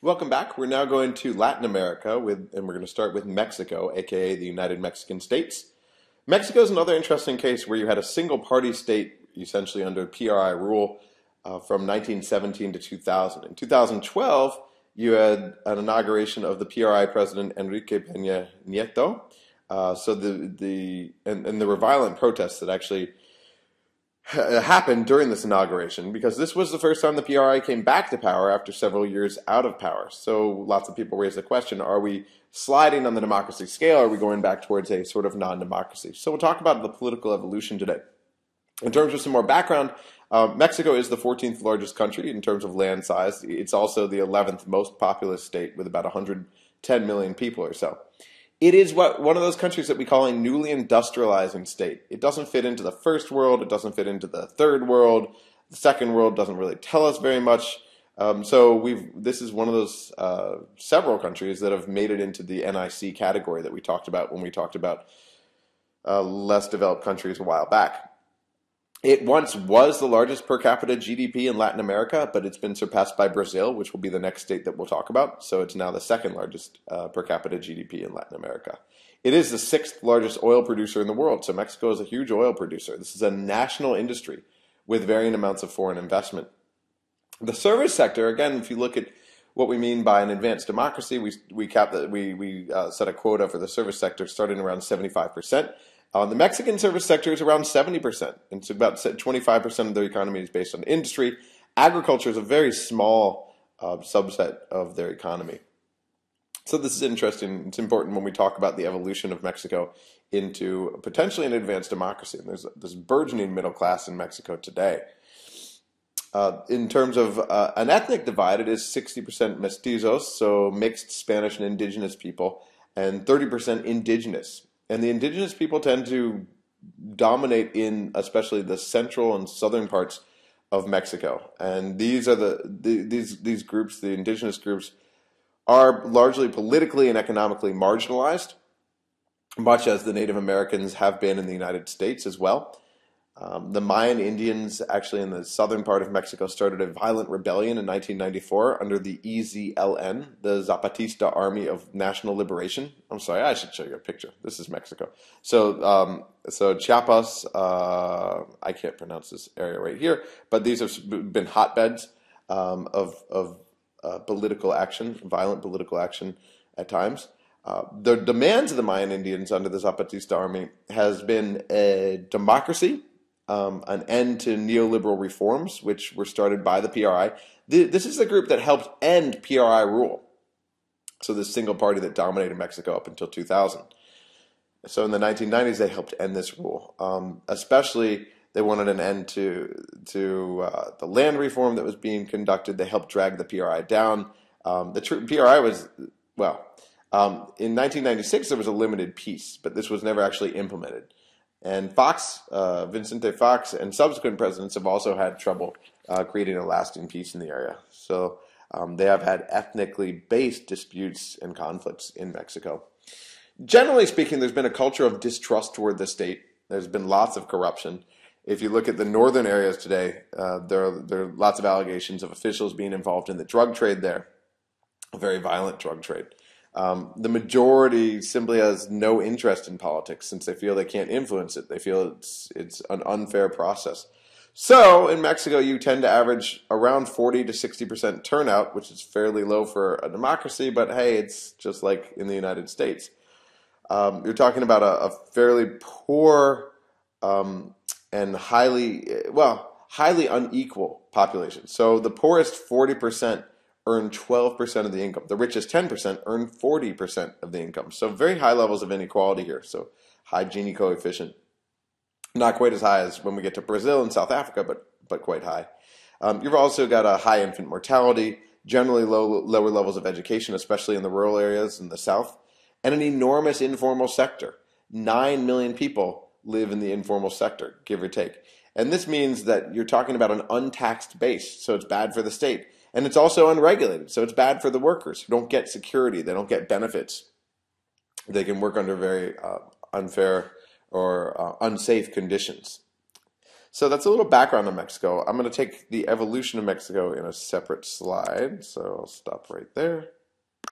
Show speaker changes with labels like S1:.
S1: Welcome back. We're now going to Latin America and we're going to start with Mexico, aka the United Mexican States. Mexico is another interesting case where you had a single party state essentially under PRI rule from 1917 to 2000. In 2012, you had an inauguration of the PRI president Enrique Peña Nieto. And there were violent protests that actually happened during this inauguration because this was the first time the PRI came back to power after several years out of power. So lots of people raise the question, are we sliding on the democracy scale? Are we going back towards a sort of non-democracy? So we'll talk about the political evolution today. In terms of some more background, Mexico is the 14th largest country in terms of land size. It's also the 11th most populous state with about 110 million people or so. It is one of those countries that we call a newly industrializing state. It doesn't fit into the first world. It doesn't fit into the third world. The second world doesn't really tell us very much. This is one of those several countries that have made it into the NIC category that we talked about when we talked about less developed countries a while back. It once was the largest per capita GDP in Latin America, but it's been surpassed by Brazil, which will be the next state that we'll talk about. So it's now the second largest per capita GDP in Latin America. It is the sixth largest oil producer in the world. So Mexico is a huge oil producer. This is a national industry with varying amounts of foreign investment. The service sector, again, if you look at what we mean by an advanced democracy, we set a quota for the service sector starting around 75%. The Mexican service sector is around 70%. It's about 25% of their economy is based on industry. Agriculture is a very small subset of their economy. So this is interesting. It's important when we talk about the evolution of Mexico into potentially an advanced democracy. And there's this burgeoning middle class in Mexico today. In terms of an ethnic divide, it is 60% mestizos, so mixed Spanish and indigenous people, and 30% indigenous. And the indigenous people tend to dominate in especially the central and southern parts of Mexico. And these are these groups, the indigenous groups, are largely politically and economically marginalized, much as the Native Americans have been in the United States as well. The Mayan Indians, actually in the southern part of Mexico, started a violent rebellion in 1994 under the EZLN, the Zapatista Army of National Liberation. I'm sorry, I should show you a picture. This is Mexico. So Chiapas, I can't pronounce this area right here, but these have been hotbeds of political action, violent political action at times. The demands of the Mayan Indians under the Zapatista Army has been a democracy, an end to neoliberal reforms, which were started by the PRI. This is the group that helped end PRI rule. So the single party that dominated Mexico up until 2000. So in the 1990s, they helped end this rule. Especially, they wanted an end to the land reform that was being conducted. They helped drag the PRI down. The PRI was, in 1996, there was a limited peace, but this was never actually implemented. And Vicente Fox, and subsequent presidents have also had trouble creating a lasting peace in the area. So they have had ethnically based disputes and conflicts in Mexico. Generally speaking, there's been a culture of distrust toward the state. There's been lots of corruption. If you look at the northern areas today, there are lots of allegations of officials being involved in the drug trade there, a very violent drug trade. The majority simply has no interest in politics since they feel they can't influence it. They feel it's an unfair process. So in Mexico, you tend to average around 40 to 60% turnout, which is fairly low for a democracy, but hey, it's just like in the United States. You're talking about a fairly poor and highly unequal population. So the poorest 40% earn 12% of the income. The richest 10% earn 40% of the income. So very high levels of inequality here. So high Gini coefficient. Not quite as high as when we get to Brazil and South Africa, but quite high. You've also got a high infant mortality, generally lower levels of education, especially in the rural areas in the South, and an enormous informal sector. 9 million people live in the informal sector, give or take. And this means that you're talking about an untaxed base, so it's bad for the state. And it's also unregulated, so it's bad for the workers who don't get security, they don't get benefits. They can work under very unfair or unsafe conditions. So that's a little background on Mexico. I'm going to take the evolution of Mexico in a separate slide. So I'll stop right there.